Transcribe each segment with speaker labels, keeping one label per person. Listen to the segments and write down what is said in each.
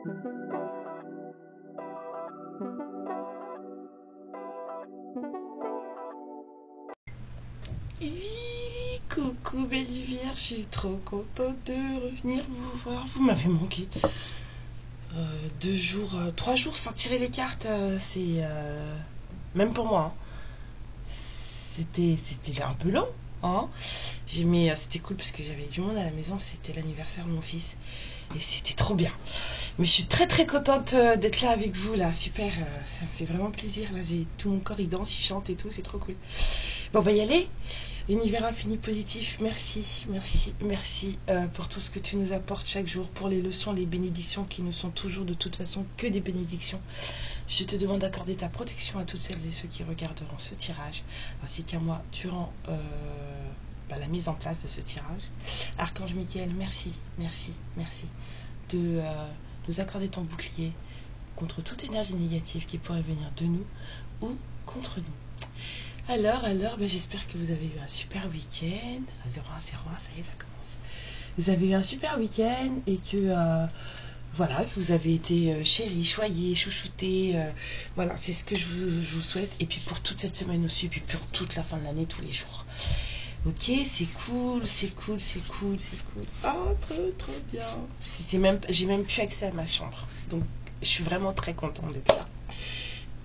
Speaker 1: Oui, coucou belle lumière, je suis trop contente de revenir vous voir. Vous m'avez manqué. 2 jours, 3 jours sans tirer les cartes, c'est même pour moi, hein. C'était un peu long, hein. Mais c'était cool parce que j'avais du monde à la maison. C'était l'anniversaire de mon fils et c'était trop bien. Mais je suis très très contente d'être là avec vous là. Super, ça me fait vraiment plaisir. Là, j'ai tout mon corps, il danse, il chante et tout, c'est trop cool. Bon, on va y aller. Univers infini positif, merci, merci, merci pour tout ce que tu nous apportes chaque jour, pour les leçons, les bénédictions qui ne sont toujours de toute façon que des bénédictions. Je te demande d'accorder ta protection à toutes celles et ceux qui regarderont ce tirage, ainsi qu'à moi durant la mise en place de ce tirage. Archange Michael, merci, merci, merci de nous accorder ton bouclier contre toute énergie négative qui pourrait venir de nous ou contre nous. Alors, j'espère que vous avez eu un super week-end. 0101, ça y est, ça commence. Vous avez eu un super week-end et que, que vous avez été chéris, choyés, chouchoutés. Voilà, c'est ce que je vous souhaite. Et puis pour toute cette semaine aussi, et puis pour toute la fin de l'année, tous les jours. Ok, c'est cool, c'est cool, c'est cool, c'est cool. Oh, trop bien. J'ai même plus accès à ma chambre. Donc, je suis vraiment très contente d'être là.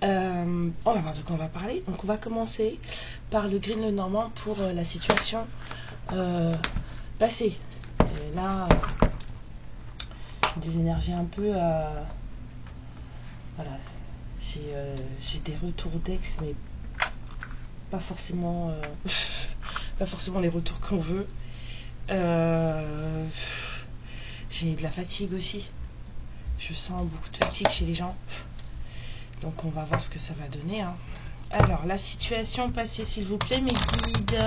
Speaker 1: On va voir de quoi on va parler. Donc on va commencer par le Green Lenormand pour la situation passée. Et là, des énergies un peu... voilà, j'ai des retours d'ex, mais pas forcément, pas forcément les retours qu'on veut. J'ai de la fatigue aussi. Je sens beaucoup de fatigue chez les gens. Donc on va voir ce que ça va donner, hein. Alors, la situation passée, s'il vous plaît, mes guides.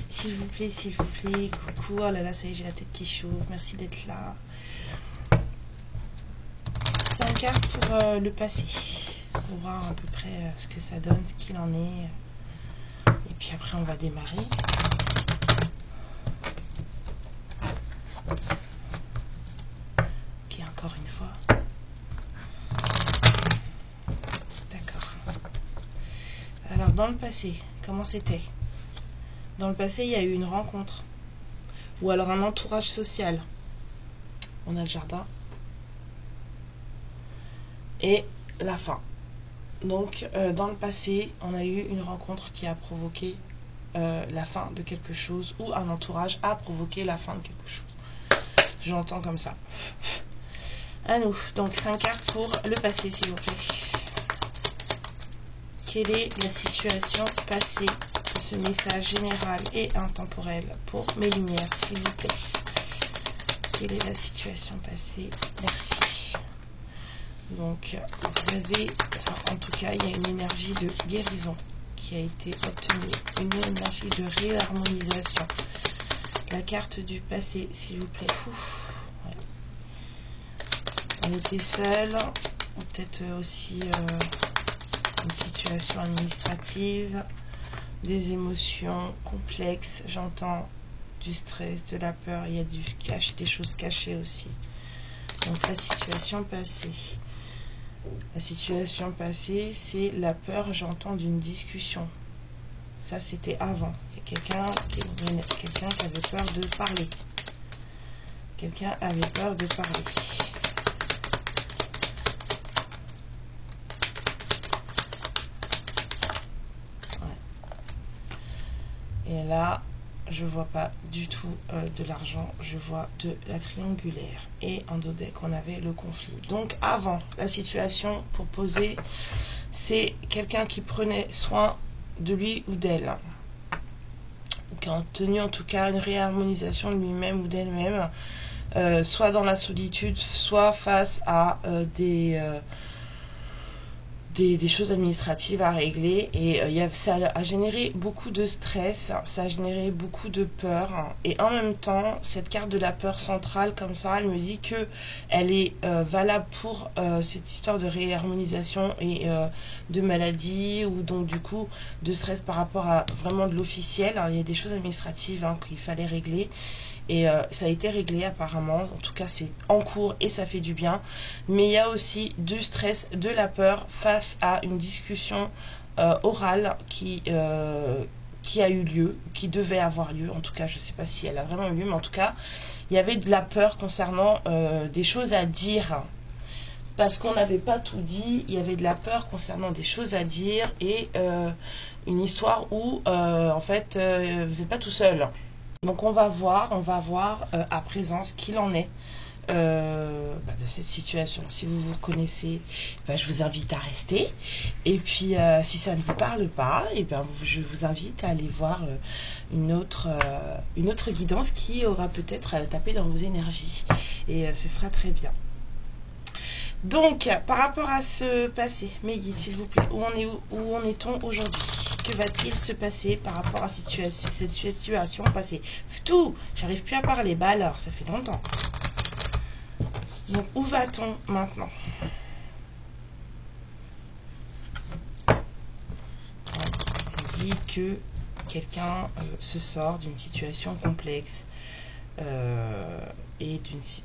Speaker 1: S'il vous plaît, coucou. Oh là là, ça y est, j'ai la tête qui chauffe. Merci d'être là. 5 cartes pour le passé. Pour voir à peu près ce que ça donne, ce qu'il en est. Et puis après, on va démarrer. Ok, encore une fois. Alors, dans le passé, comment c'était? Dans le passé, il y a eu une rencontre. Ou alors un entourage social. On a le jardin. Et la fin. Donc, dans le passé, on a eu une rencontre qui a provoqué la fin de quelque chose. Ou un entourage a provoqué la fin de quelque chose. J'entends comme ça. À nous. Donc, 5 cartes pour le passé, s'il vous plaît. Quelle est la situation passée de ce message général et intemporel pour mes lumières, s'il vous plaît? Quelle est la situation passée? Merci. Donc, vous avez, en tout cas, il y a une énergie de guérison qui a été obtenue, une énergie de réharmonisation. La carte du passé, s'il vous plaît. Ouais. On était seul, ou peut-être aussi... une situation administrative, des émotions complexes, j'entends du stress, de la peur, il y a des choses cachées aussi. Donc la situation passée. La situation passée, c'est la peur, j'entends, d'une discussion. Ça, c'était avant. Il y a quelqu'un qui avait peur de parler. Quelqu'un avait peur de parler. Et là, je vois pas du tout de l'argent, je vois de la triangulaire. Et en dos deck, on avait le conflit. Donc avant, la situation pour poser, c'est quelqu'un qui prenait soin de lui ou d'elle. Qui a tenu en tout cas une réharmonisation de lui-même ou d'elle-même, soit dans la solitude, soit face à des choses administratives à régler, et ça a généré beaucoup de stress, ça a généré beaucoup de peur, et en même temps cette carte de la peur centrale comme ça, elle me dit que elle est valable pour cette histoire de réharmonisation et de maladie, ou donc du coup de stress par rapport à vraiment de l'officiel. Il y a des choses administratives qu'il fallait régler, Et ça a été réglé apparemment, en tout cas c'est en cours et ça fait du bien. Mais il y a aussi du stress, de la peur face à une discussion orale qui a eu lieu, qui devait avoir lieu. En tout cas, je ne sais pas si elle a vraiment eu lieu, mais en tout cas, il y avait de la peur concernant des choses à dire. Parce qu'on n'avait pas tout dit, il y avait de la peur concernant des choses à dire et une histoire où, en fait, vous n'êtes pas tout seul. Donc on va voir à présent ce qu'il en est de cette situation. Si vous vous reconnaissez, je vous invite à rester. Et puis si ça ne vous parle pas, je vous invite à aller voir une autre guidance qui aura peut-être tapé dans vos énergies. Et ce sera très bien. Donc, par rapport à ce passé, mes guides, s'il vous plaît, où en est-on aujourd'hui? Que va-t-il se passer par rapport à cette situation passée? Tout, j'arrive plus à parler. Bah alors, ça fait longtemps. Donc, où va-t-on maintenant? On dit que quelqu'un se sort d'une situation complexe.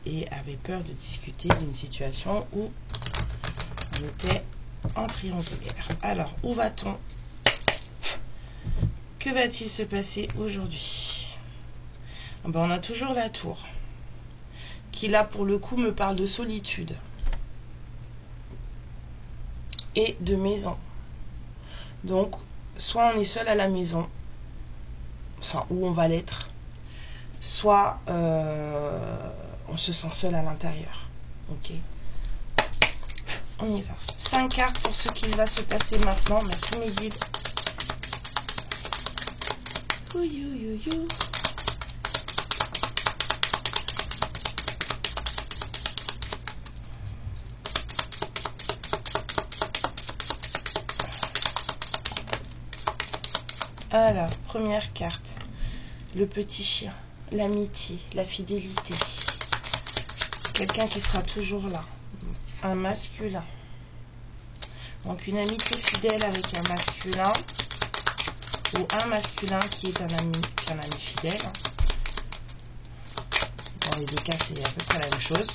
Speaker 1: Et avait peur de discuter d'une situation où on était en triangulaire. Alors, où va-t-on? Que va-t-il se passer aujourd'hui? On a toujours la tour, qui là pour le coup me parle de solitude et de maison. Donc, soit on est seul à la maison, enfin où on va l'être, soit on se sent seul à l'intérieur. Ok, on y va. 5 cartes pour ce qu'il va se passer maintenant. Merci mes guides. Alors, première carte, le petit chien. L'amitié, la fidélité, quelqu'un qui sera toujours là, un masculin. Donc une amitié fidèle avec un masculin ou un masculin qui est un ami fidèle. Dans les deux cas, c'est à peu près la même chose.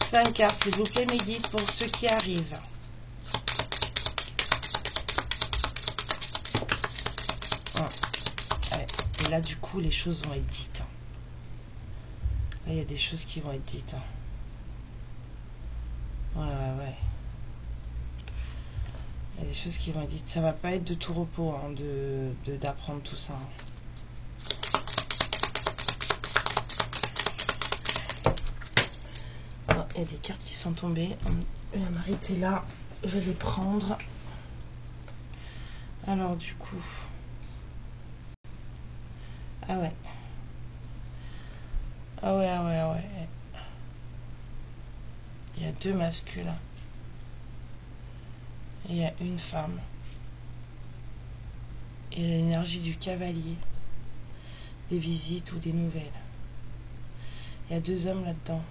Speaker 1: 5 cartes, s'il vous plaît, mes guides, pour ceux qui arrivent. Et là, du coup, les choses vont être dites. Là, il y a des choses qui vont être dites. Ouais. Il y a des choses qui vont être dites. Ça va pas être de tout repos d'apprendre tout ça. Il y a des cartes qui sont tombées. Je vais m'arrêter là. Je vais les prendre. Alors, du coup... Ah ouais. Il y a 2 masculins. Et il y a une femme. Et l'énergie du cavalier. Des visites ou des nouvelles. Il y a 2 hommes là-dedans.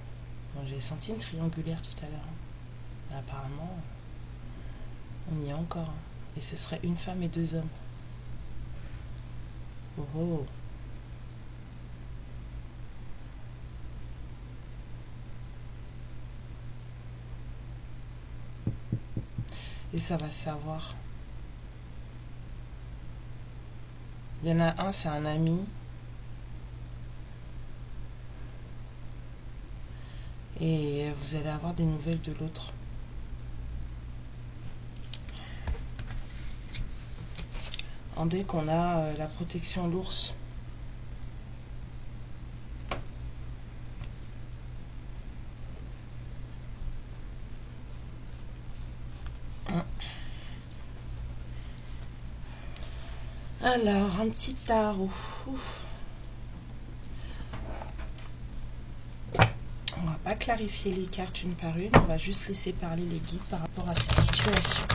Speaker 1: Bon, j'ai senti une triangulaire tout à l'heure. Apparemment, on y est encore. Et ce serait une femme et 2 hommes. Oh. Et ça va se savoir. Il y en a un, c'est un ami. Et vous allez avoir des nouvelles de l'autre. Dès qu'on a la protection l'ours. Alors, un petit tarot. On va pas clarifier les cartes une par une, on va juste laisser parler les guides par rapport à cette situation.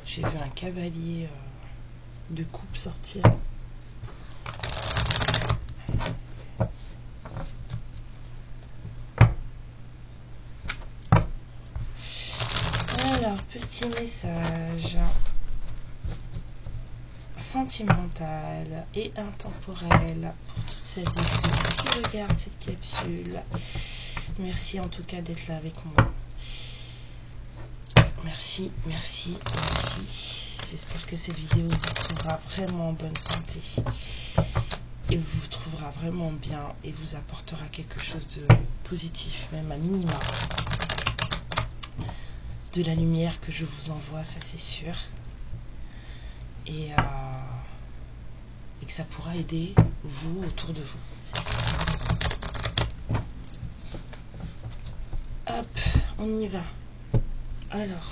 Speaker 1: J'ai vu un cavalier de coupe sortir. Alors, message sentimental et intemporel pour toutes celles et ceux qui regardent cette capsule. Merci en tout cas d'être là avec moi. Merci, merci, merci. J'espère que cette vidéo vous trouvera vraiment en bonne santé et vous trouvera vraiment bien et vous apportera quelque chose de positif, même à minima. De la lumière que je vous envoie, ça c'est sûr. Et que ça pourra aider vous autour de vous. Hop, on y va. Alors,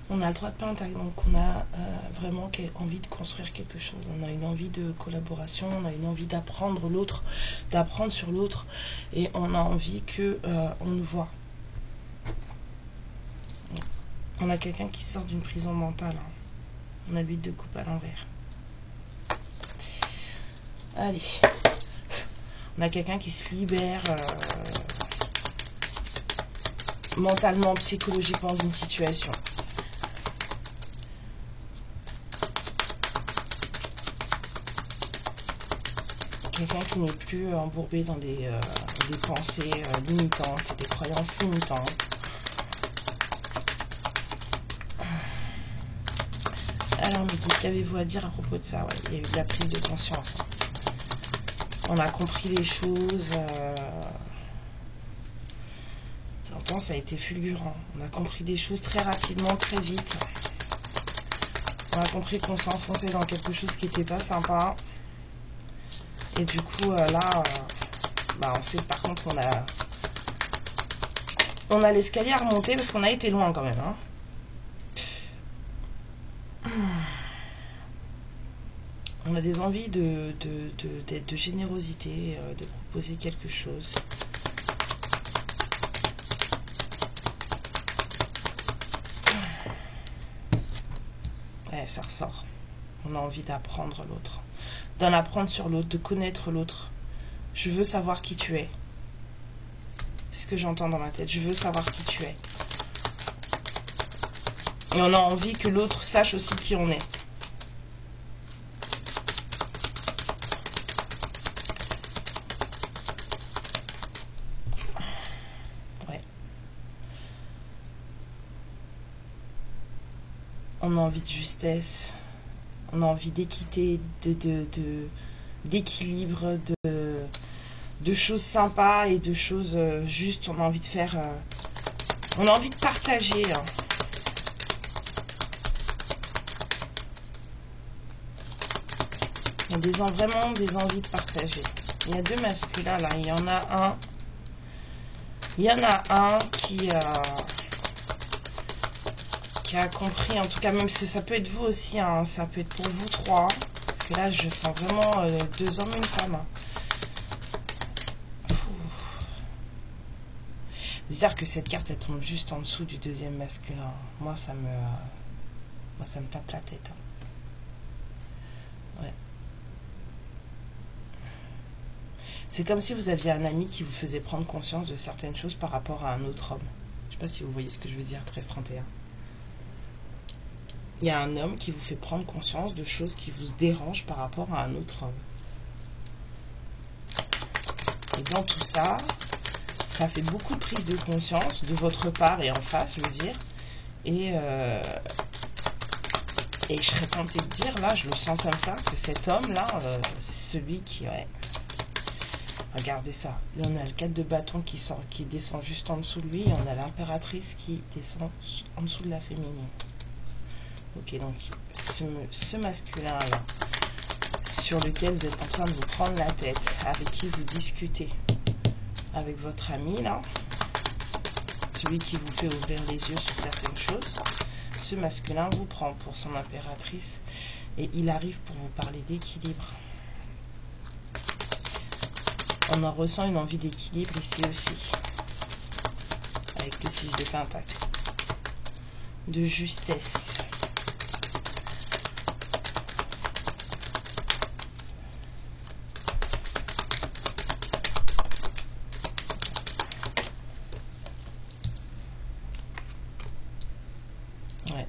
Speaker 1: on a le 3 de Pentacle, donc on a vraiment envie de construire quelque chose. On a une envie de collaboration, on a une envie d'apprendre l'autre, d'apprendre sur l'autre, et on a envie que on nous voit. On a quelqu'un qui sort d'une prison mentale. Hein. On a l'huile de coupe à l'envers. Allez. On a quelqu'un qui se libère mentalement, psychologiquement d'une situation. Quelqu'un qui n'est plus embourbé dans des pensées limitantes, des croyances limitantes. Alors, mais qu'avez-vous à dire à propos de ça? Ouais, il y a eu de la prise de conscience. On a compris les choses. Longtemps, ça a été fulgurant. On a compris des choses très rapidement, très vite. On a compris qu'on s'enfonçait dans quelque chose qui n'était pas sympa. Et du coup, là, on sait par contre qu'on a l'escalier à remonter parce qu'on a été loin quand même. Hein. On a des envies de générosité, de proposer quelque chose. Ouais, ça ressort. On a envie d'apprendre l'autre. D'en apprendre sur l'autre, de connaître l'autre. Je veux savoir qui tu es. C'est ce que j'entends dans ma tête. Je veux savoir qui tu es. Et on a envie que l'autre sache aussi qui on est. On a envie de justesse, on a envie d'équité, d'équilibre, de choses sympas et de choses justes. On a envie de faire, on a envie de partager. Hein. Il y a vraiment des envies de partager. Il y a deux masculins là. Il y en a un qui a compris, en tout cas, même si ça peut être vous aussi, hein, ça peut être pour vous trois, parce que là je sens vraiment 2 hommes et une femme. Hein. Bizarre que cette carte elle tombe juste en dessous du deuxième masculin. Moi ça me tape la tête. Hein. Ouais. C'est comme si vous aviez un ami qui vous faisait prendre conscience de certaines choses par rapport à un autre homme. Je sais pas si vous voyez ce que je veux dire, 13-31. Il y a un homme qui vous fait prendre conscience de choses qui vous dérangent par rapport à un autre homme. Et dans tout ça, ça fait beaucoup de prise de conscience de votre part et en face, je veux dire. Et je serais tentée de dire, là, je le sens comme ça, que cet homme-là, c'est celui qui... Ouais. Regardez ça. Là, on a le 4 de bâton qui descend juste en dessous de lui. Et on a l'impératrice qui descend en dessous de la féminine. Ok, donc ce masculin-là, sur lequel vous êtes en train de vous prendre la tête, avec qui vous discutez, avec votre ami, là, celui qui vous fait ouvrir les yeux sur certaines choses, ce masculin vous prend pour son impératrice et il arrive pour vous parler d'équilibre. On en ressent une envie d'équilibre ici aussi, avec le 6 de Pentacle, de justesse. Ouais.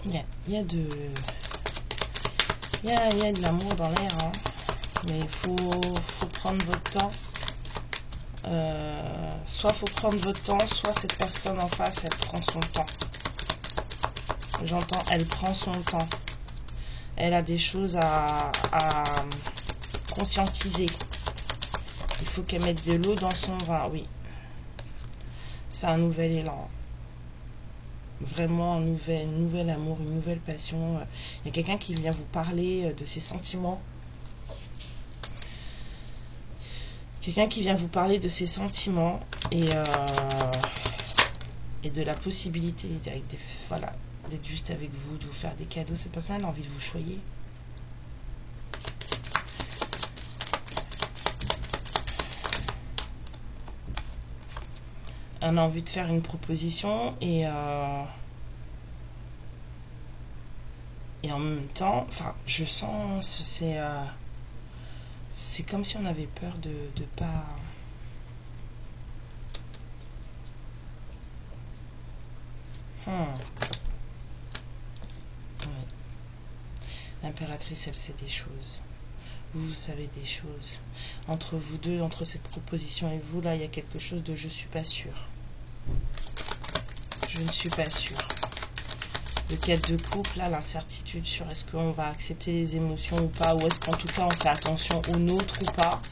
Speaker 1: Il y a de... Il y a de l'amour dans l'air, hein. Mais il faut prendre votre temps. Soit faut prendre votre temps, soit cette personne en face, elle prend son temps. J'entends, elle prend son temps. Elle a des choses à conscientiser. Il faut qu'elle mette de l'eau dans son vin, oui. C'est un nouvel élan. Vraiment un nouvel amour, une nouvelle passion. Il y a quelqu'un qui vient vous parler de ses sentiments. Quelqu'un qui vient vous parler de ses sentiments et de la possibilité voilà, d'être juste avec vous, de vous faire des cadeaux. Cette personne a envie de vous choyer. Elle a envie de faire une proposition et en même temps, enfin, je sens, c'est comme si on avait peur de pas... Ouais. L'impératrice, elle sait des choses. Vous savez des choses. Entre vous deux, entre cette proposition et vous, là, il y a quelque chose de je suis pas sûr. Je ne suis pas sûre. Le cadre de couple, là, l'incertitude sur est-ce qu'on va accepter les émotions ou pas, ou est-ce qu'en tout cas on fait attention aux nôtres ou pas.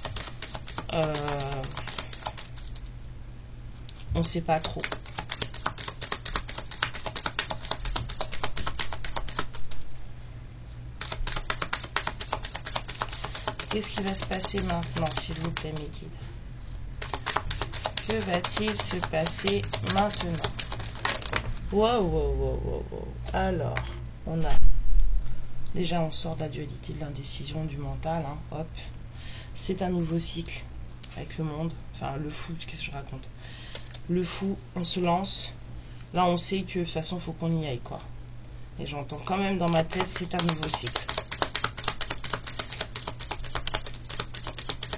Speaker 1: On ne sait pas trop. Qu'est-ce qui va se passer maintenant, s'il vous plaît, mes guides? Que va-t-il se passer maintenant? Wow. Alors, déjà, on sort de la dualité, de l'indécision, du mental. Hein, hop. C'est un nouveau cycle avec le monde. Enfin, le fou, qu'est-ce que je raconte? Le fou, on se lance. Là, on sait que de toute façon, il faut qu'on y aille, quoi. Et j'entends quand même dans ma tête, c'est un nouveau cycle.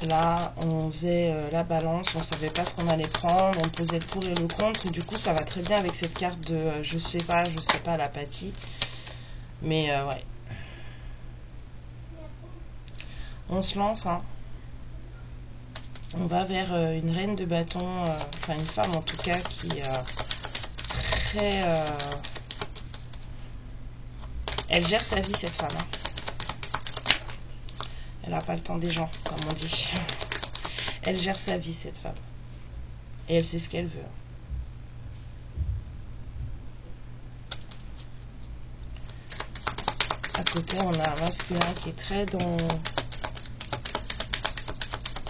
Speaker 1: Là, on faisait la balance, on savait pas ce qu'on allait prendre, on posait le pour et le contre, et du coup, ça va très bien avec cette carte de je sais pas, l'apathie. Mais ouais. On se lance, hein. On va vers une reine de bâton, enfin une femme en tout cas, qui est très... elle gère sa vie, cette femme, hein. Elle n'a pas le temps des gens, comme on dit. Elle gère sa vie, cette femme. Et elle sait ce qu'elle veut. À côté, on a un masculin qui est très dans...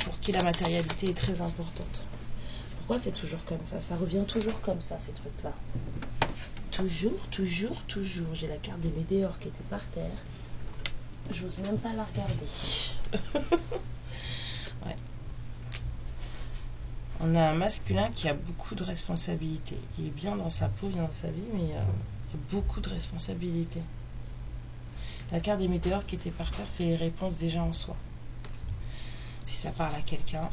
Speaker 1: pour qui la matérialité est très importante. Pourquoi c'est toujours comme ça? Ça revient toujours comme ça, ces trucs-là. Toujours. J'ai la carte des météores qui était par terre. J'ose même pas la regarder. Ouais. On a un masculin qui a beaucoup de responsabilités. Il est bien dans sa peau, bien dans sa vie, mais il y a beaucoup de responsabilités. La carte des météores qui était par terre, c'est les réponses déjà en soi. Si ça parle à quelqu'un.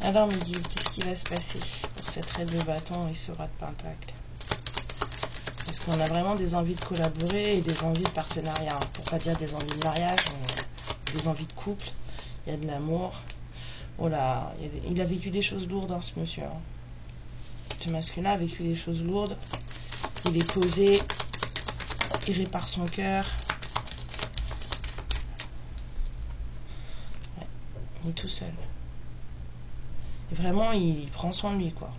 Speaker 1: Alors, me dit, qu'est-ce qui va se passer pour cette reine de bâton et ce roi de pentacle? Parce qu'on a vraiment des envies de collaborer et des envies de partenariat. Pour pas dire des envies de mariage, mais des envies de couple. Il y a de l'amour. Oh là, il a vécu des choses lourdes, hein, ce monsieur. Hein. Ce masculin a vécu des choses lourdes. Il est posé. Il répare son cœur. Ouais, il est tout seul. Et vraiment, il prend soin de lui, quoi.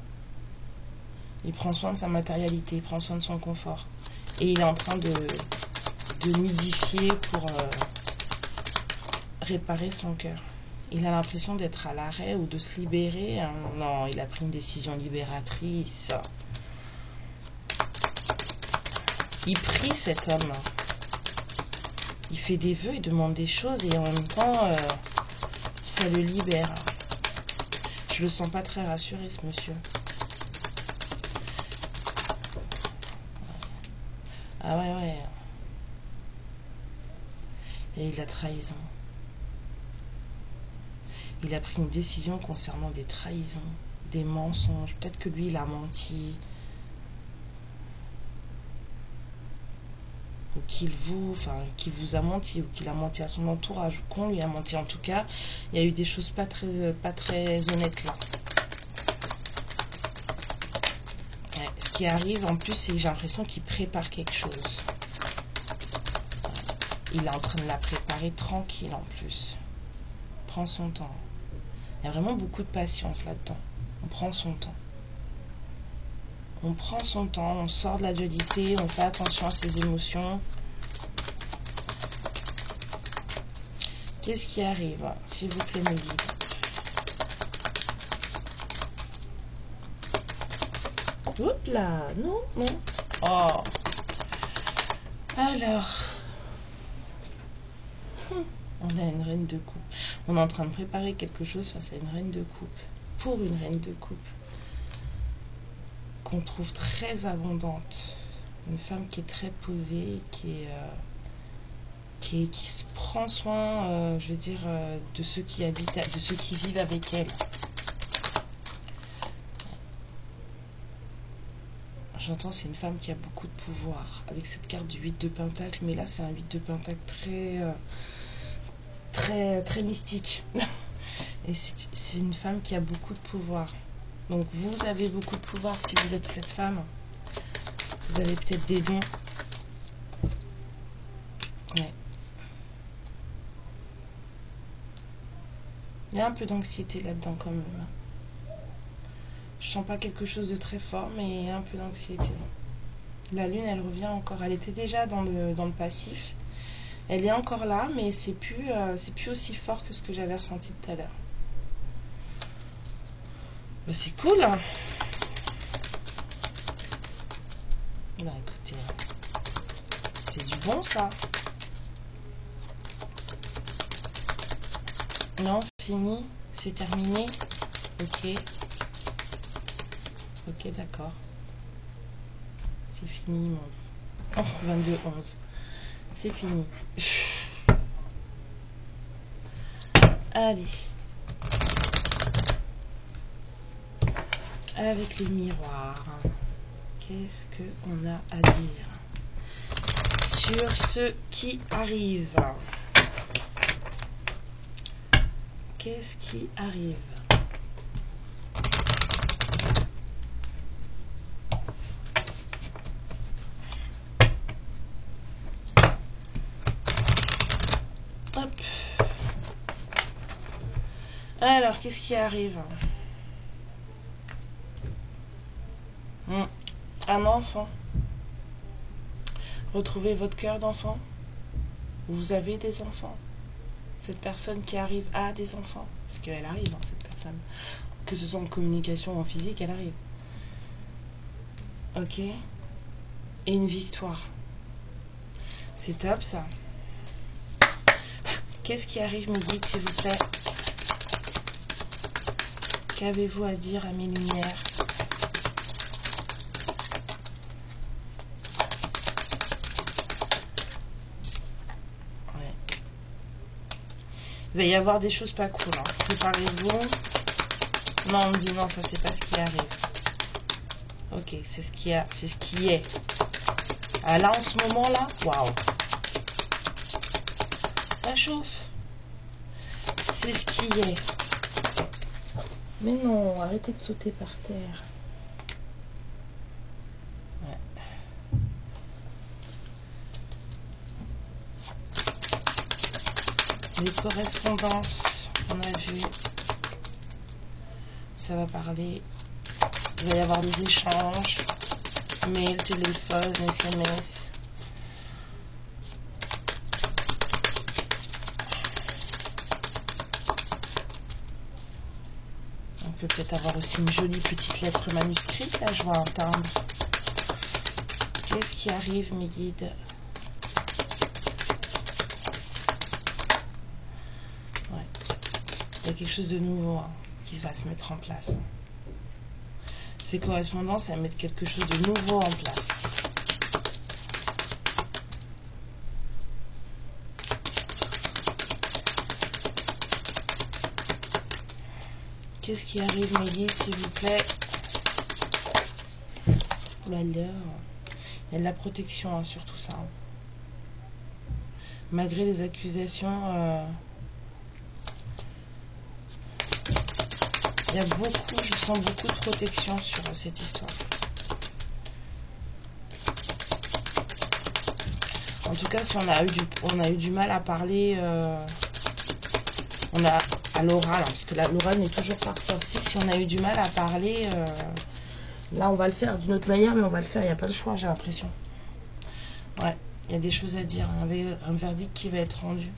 Speaker 1: Il prend soin de sa matérialité, il prend soin de son confort. Et il est en train de nidifier pour réparer son cœur. Il a l'impression d'être à l'arrêt ou de se libérer. Hein. Non, il a pris une décision libératrice. Il prie, cet homme. Il fait des vœux, il demande des choses et en même temps, ça le libère. Je le sens pas très rassuré, ce monsieur. Ah ouais. Et la trahison. Il a pris une décision concernant des trahisons, des mensonges. Peut-être que lui, il a menti. ou qu'il vous a menti, ou qu'il a menti à son entourage, ou qu'on lui a menti. En tout cas, il y a eu des choses pas très honnêtes là. Ouais, ce qui arrive en plus, c'est que j'ai l'impression qu'il prépare quelque chose. Il est en train de la préparer tranquille en plus. Prends son temps. Il y a vraiment beaucoup de patience là-dedans. On prend son temps. On prend son temps, on sort de la dualité, on fait attention à ses émotions. Qu'est-ce qui arrive? S'il vous plaît, mes guides. Oups là, non, non. Oh. Alors. On a une reine de coupe. On est en train de préparer quelque chose face à une reine de coupe. Pour une reine de coupe. Qu'on trouve très abondante. Une femme qui est très posée, qui se prend soin, je veux dire, de ceux qui habitent, de ceux qui vivent avec elle. J'entends, c'est une femme qui a beaucoup de pouvoir. Avec cette carte du 8 de Pentacle, mais là c'est un 8 de Pentacle très mystique. Et c'est une femme qui a beaucoup de pouvoir. Donc vous avez beaucoup de pouvoir si vous êtes cette femme. Vous avez peut-être des dons. Ouais. Il y a un peu d'anxiété là-dedans quand même. Je sens pas quelque chose de très fort, mais il y a un peu d'anxiété. La lune, elle revient encore. Elle était déjà dans le passif. Elle est encore là, mais c'est plus aussi fort que ce que j'avais ressenti tout à l'heure. Bah, c'est cool. Bah écoutez, c'est du bon ça. Non, fini, c'est terminé. Ok. Ok, d'accord. C'est fini, mon dit. Oh, 22-11. C'est fini. Allez. Avec les miroirs, qu'est-ce qu'on a à dire sur ce qui arrive? Qu'est-ce qui arrive? Hop. Alors, qu'est-ce qui arrive? Un enfant. Retrouvez votre cœur d'enfant. Vous avez des enfants. Cette personne qui arrive a des enfants. Parce qu'elle arrive, hein, cette personne. Que ce soit en communication ou en physique, elle arrive. Ok. Et une victoire. C'est top ça. Qu'est-ce qui arrive, mes guides, s'il vous plaît? Qu'avez-vous à dire à mes lumières? Il va y avoir des choses pas cool. Hein. Préparez-vous. Non, on me dit non, ça c'est pas ce qui arrive. Ok, c'est ce qui est. Ah, là, en ce moment là, waouh. Ça chauffe. C'est ce qui est. Mais non, arrêtez de sauter par terre. Ouais. Les correspondances, on a vu, ça va parler, il va y avoir des échanges, mail, téléphone, SMS. On peut peut-être avoir aussi une jolie petite lettre manuscrite, là je vois un timbre. Qu'est-ce qui arrive, mes guides? Il y a quelque chose de nouveau hein, qui va se mettre en place. Ces correspondances, elles mettent quelque chose de nouveau en place. Qu'est-ce qui arrive, mes guides, s'il vous plaît? Oh là là. Il y a de la protection hein, sur tout ça. Hein. malgré les accusations, il y a beaucoup, je sens beaucoup de protection sur cette histoire. En tout cas, si on a eu du mal à parler, on a à l'oral, parce que l'oral n'est toujours pas ressorti. Si on a eu du mal à parler, là on va le faire d'une autre manière, mais on va le faire, il n'y a pas le choix, j'ai l'impression. Ouais, il y a des choses à dire, un verdict qui va être rendu.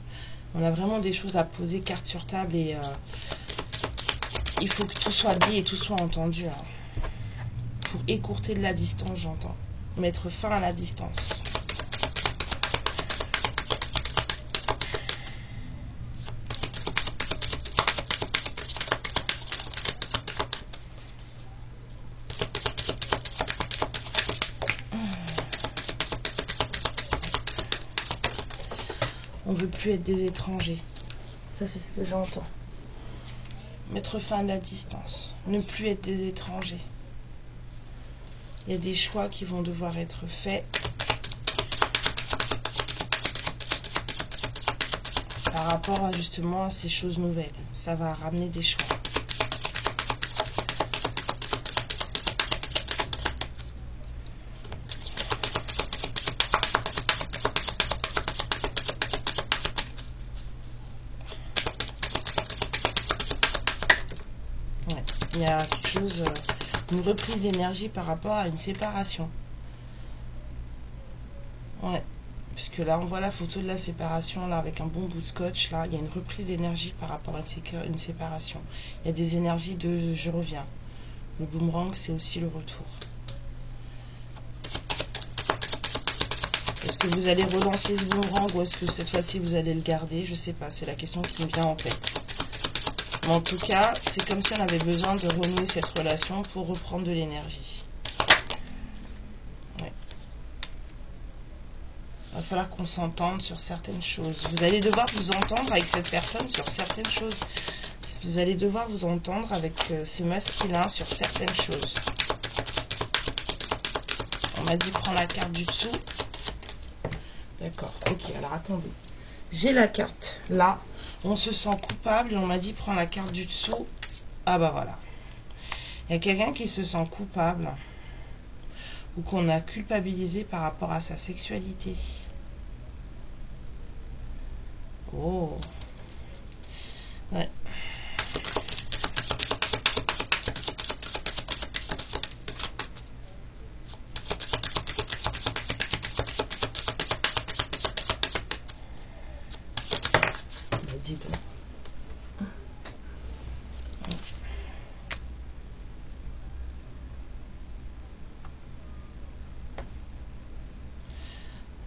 Speaker 1: On a vraiment des choses à poser, carte sur table, et il faut que tout soit dit et tout soit entendu. Hein. Pour écourter de la distance, j'entends. Mettre fin à la distance. On veut plus être des étrangers. Ça, c'est ce que j'entends. Mettre fin à la distance. Ne plus être des étrangers. Il y a des choix qui vont devoir être faits par rapport à justement à ces choses nouvelles. Ça va ramener des choix. Il y a quelque chose, une reprise d'énergie par rapport à une séparation. Ouais, parce que là on voit la photo de la séparation là avec un bon bout de scotch. Là, il y a une reprise d'énergie par rapport à une séparation. Il y a des énergies de je reviens. Le boomerang, c'est aussi le retour. Est-ce que vous allez relancer ce boomerang ou est-ce que cette fois-ci vous allez le garder? Je sais pas, c'est la question qui me vient en tête. Mais en tout cas, c'est comme si on avait besoin de renouer cette relation pour reprendre de l'énergie. Ouais. Il va falloir qu'on s'entende sur certaines choses. Vous allez devoir vous entendre avec cette personne sur certaines choses. Vous allez devoir vous entendre avec ces masculins sur certaines choses. On m'a dit prends la carte du dessous. D'accord, ok, alors attendez. J'ai la carte là. On se sent coupable et on m'a dit prends la carte du dessous. Ah bah voilà. Il y a quelqu'un qui se sent coupable ou qu'on a culpabilisé par rapport à sa sexualité. Oh. Ouais. Bah dis donc.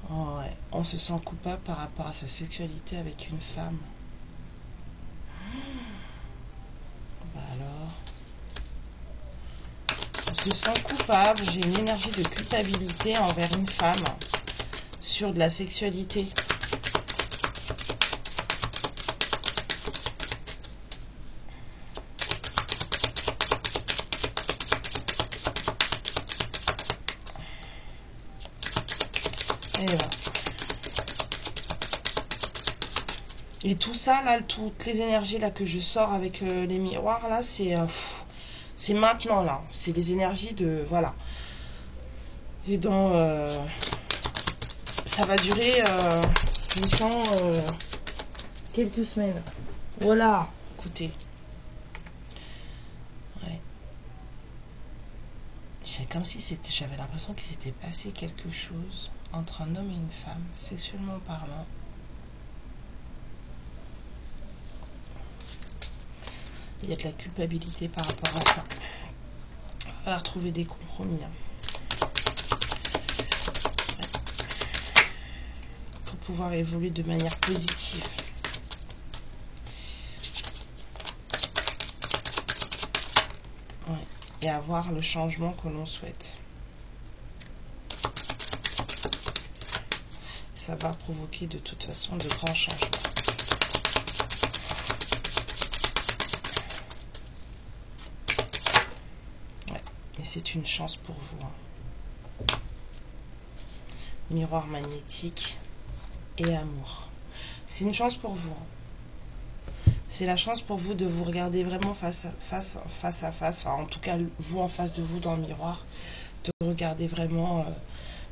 Speaker 1: Oh ouais. On se sent coupable par rapport à sa sexualité avec une femme. Bah alors. On se sent coupable. J'ai une énergie de culpabilité envers une femme sur de la sexualité. Et voilà. Et tout ça, là, toutes les énergies là que je sors avec les miroirs, là, c'est maintenant, là. C'est des énergies de... Voilà. Et dans... ça va durer, je sens, quelques semaines. Voilà. Écoutez. Ouais. C'est comme si j'avais l'impression qu'il s'était passé quelque chose entre un homme et une femme, sexuellement parlant. Il y a de la culpabilité par rapport à ça. Il va falloir trouver des compromis. Pour pouvoir évoluer de manière positive. Ouais. Et avoir le changement que l'on souhaite. Ça va provoquer de toute façon de grands changements. Et c'est une chance pour vous. Miroir magnétique et amour. C'est une chance pour vous. C'est la chance pour vous de vous regarder vraiment face à face. Enfin, en tout cas, vous en face de vous dans le miroir. De regarder vraiment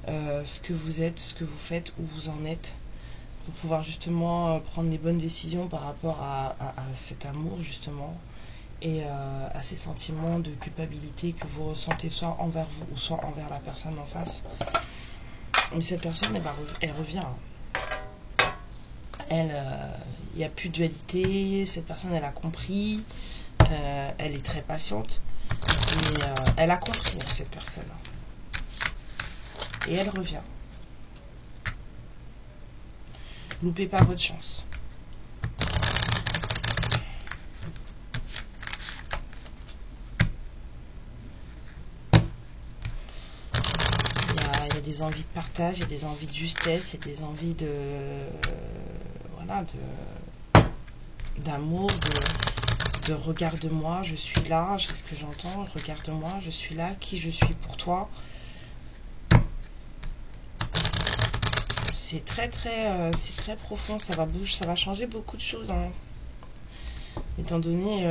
Speaker 1: ce que vous êtes, ce que vous faites, où vous en êtes. Pour pouvoir justement prendre les bonnes décisions par rapport à cet amour justement. Et à ces sentiments de culpabilité que vous ressentez soit envers vous ou soit envers la personne en face. Mais cette personne, elle revient. Elle, il n'y a plus de dualité. Cette personne, elle a compris. Elle est très patiente. Mais elle a compris, cette personne. Et elle revient. Loupez pas votre chance. Il y a des envies de partage, il y a des envies de justesse, il y a des envies de voilà, d'amour, de regarde-moi, je suis là, c'est ce que j'entends, regarde-moi, je suis là, qui je suis pour toi. C'est très profond, ça va changer beaucoup de choses, hein. Étant donné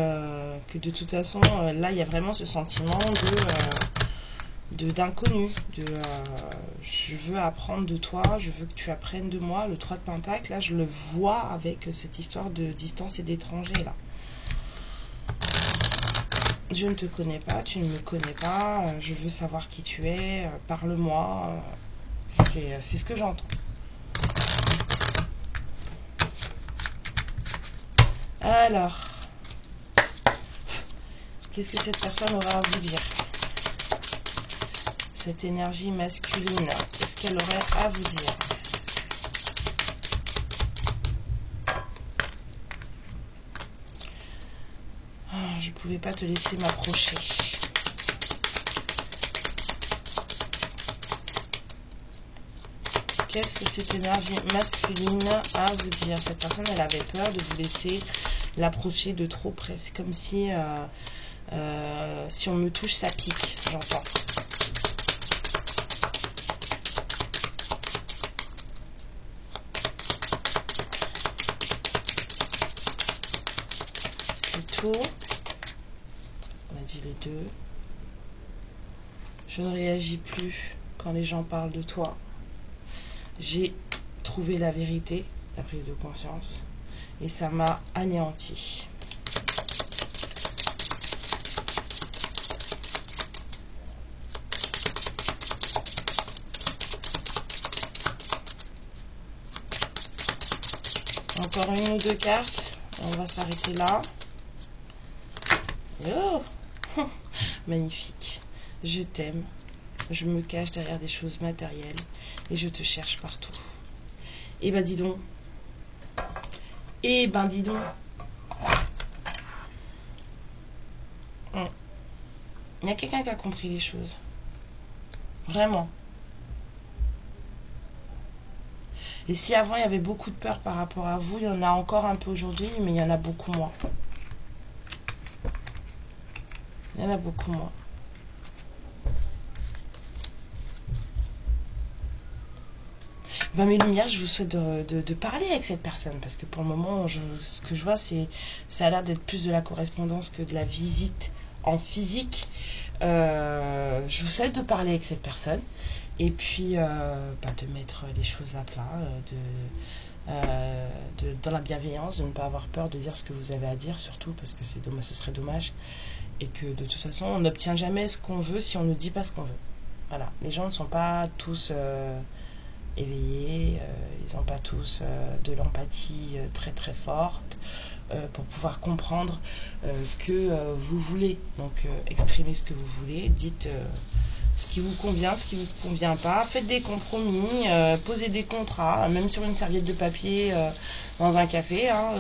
Speaker 1: que de toute façon, là, il y a vraiment ce sentiment d'inconnu, je veux apprendre de toi, je veux que tu apprennes de moi. Le 3 de Pentacle, là, je le vois avec cette histoire de distance et d'étranger, là. Je ne te connais pas, tu ne me connais pas, je veux savoir qui tu es, parle-moi. C'est ce que j'entends. Alors, qu'est-ce que cette personne aura à vous dire? Cette énergie masculine, qu'est-ce qu'elle aurait à vous dire? Je ne pouvais pas te laisser m'approcher. Qu'est-ce que cette énergie masculine a à vous dire? Cette personne, elle avait peur de vous laisser l'approcher de trop près. C'est comme si on me touche, ça pique, j'entends. C'est tout. On a dit les deux. Je ne réagis plus quand les gens parlent de toi. J'ai trouvé la vérité, la prise de conscience, et ça m'a anéanti. Encore une ou deux cartes, et on va s'arrêter là. Oh magnifique. Je t'aime. Je me cache derrière des choses matérielles et je te cherche partout. Eh ben dis donc. Eh ben dis donc. Il y a quelqu'un qui a compris les choses. Vraiment. Et si avant il y avait beaucoup de peur par rapport à vous, il y en a encore un peu aujourd'hui, mais il y en a beaucoup moins. Il y en a beaucoup moins. Ben, mes lumières, je vous souhaite de parler avec cette personne, parce que pour le moment, ce que je vois, ça a l'air d'être plus de la correspondance que de la visite en physique. Je vous souhaite de parler avec cette personne, et puis de mettre les choses à plat, dans la bienveillance, de ne pas avoir peur de dire ce que vous avez à dire, surtout parce que c'est dommage, ce serait dommage, et que de toute façon, on n'obtient jamais ce qu'on veut si on ne dit pas ce qu'on veut. Voilà, les gens ne sont pas tous éveillés, ils n'ont pas tous de l'empathie très très forte pour pouvoir comprendre ce que vous voulez. Donc exprimez ce que vous voulez, dites ce qui vous convient, ce qui ne vous convient pas, faites des compromis, posez des contrats, même sur une serviette de papier dans un café, hein,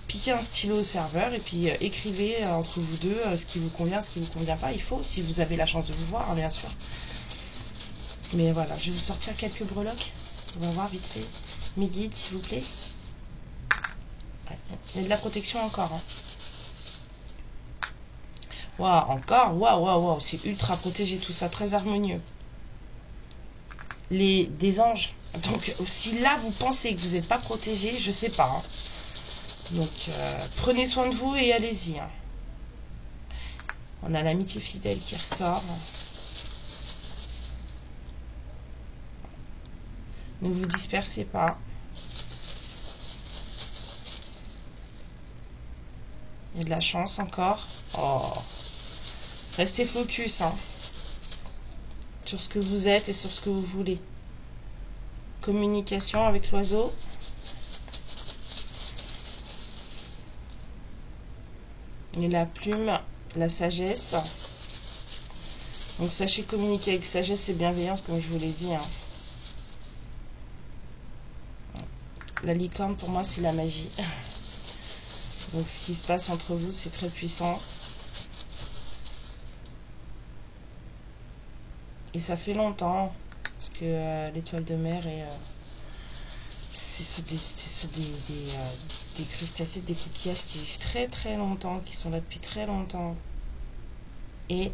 Speaker 1: piquez un stylo au serveur et puis écrivez entre vous deux ce qui vous convient, ce qui ne vous convient pas. Il faut, si vous avez la chance de vous voir, hein, bien sûr. Mais voilà, je vais vous sortir quelques breloques. On va voir vite fait. Mes guides, s'il vous plaît. Ouais, il y a de la protection encore. Hein. Waouh, encore. Waouh, c'est ultra protégé tout ça, très harmonieux. des anges. Donc si là vous pensez que vous n'êtes pas protégé, je sais pas. Hein. Donc prenez soin de vous et allez-y. Hein. On a l'amitié fidèle qui ressort. Ne vous dispersez pas. Il y a de la chance encore. Oh. Restez focus hein, sur ce que vous êtes et sur ce que vous voulez. Communication avec l'oiseau. Et la plume, la sagesse. Donc sachez communiquer avec sagesse et bienveillance comme je vous l'ai dit. Hein. La licorne pour moi c'est la magie. Donc ce qui se passe entre vous c'est très puissant. Et ça fait longtemps parce que l'étoile de mer c'est des crustacés, des coquillages qui vivent très très longtemps, qui sont là depuis très longtemps. Et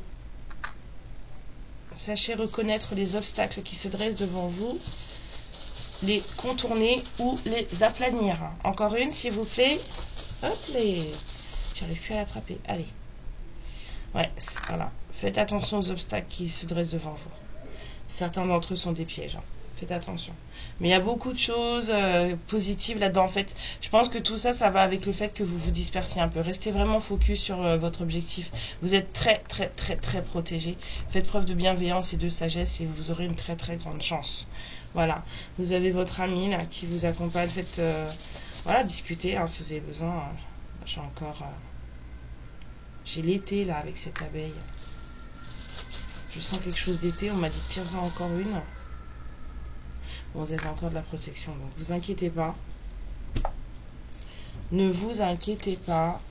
Speaker 1: sachez reconnaître les obstacles qui se dressent devant vous, les contourner ou les aplanir. Encore une s'il vous plaît. Hop les. J'arrive plus à l'attraper. Allez. Ouais, voilà. Faites attention aux obstacles qui se dressent devant vous. Certains d'entre eux sont des pièges. Hein. Faites attention. Mais il y a beaucoup de choses positives là-dedans. En fait, je pense que tout ça, ça va avec le fait que vous vous dispersiez un peu. Restez vraiment focus sur votre objectif. Vous êtes très, très, très, très protégé. Faites preuve de bienveillance et de sagesse et vous aurez une très, très grande chance. Voilà. Vous avez votre ami là qui vous accompagne. Faites, voilà, discutez hein, si vous avez besoin. Hein. J'ai encore... j'ai l'été là avec cette abeille. Je sens quelque chose d'été. On m'a dit tire-en encore une. Bon, vous avez encore de la protection. Donc vous inquiétez pas. Ne vous inquiétez pas.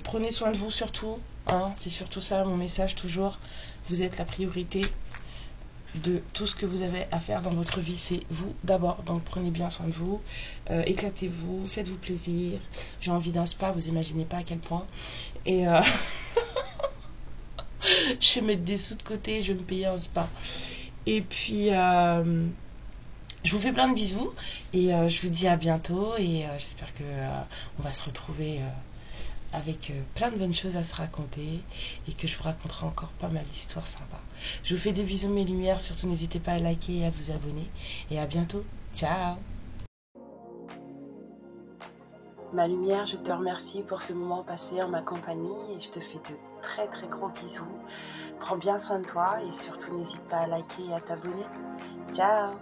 Speaker 1: Prenez soin de vous surtout. Hein, c'est surtout ça mon message toujours. Vous êtes la priorité de tout ce que vous avez à faire dans votre vie. C'est vous d'abord. Donc prenez bien soin de vous. Éclatez-vous. Faites-vous plaisir. J'ai envie d'un spa. Vous imaginez pas à quel point. Et... je vais mettre des sous de côté, je vais me payer un spa. Et puis, je vous fais plein de bisous et je vous dis à bientôt et j'espère que on va se retrouver avec plein de bonnes choses à se raconter et que je vous raconterai encore pas mal d'histoires sympas. Je vous fais des bisous mes lumières, surtout n'hésitez pas à liker et à vous abonner et à bientôt. Ciao. Ma lumière, je te remercie pour ce moment passé en ma compagnie et je te fais de très très gros bisous. Prends bien soin de toi et surtout n'hésite pas à liker et à t'abonner. Ciao!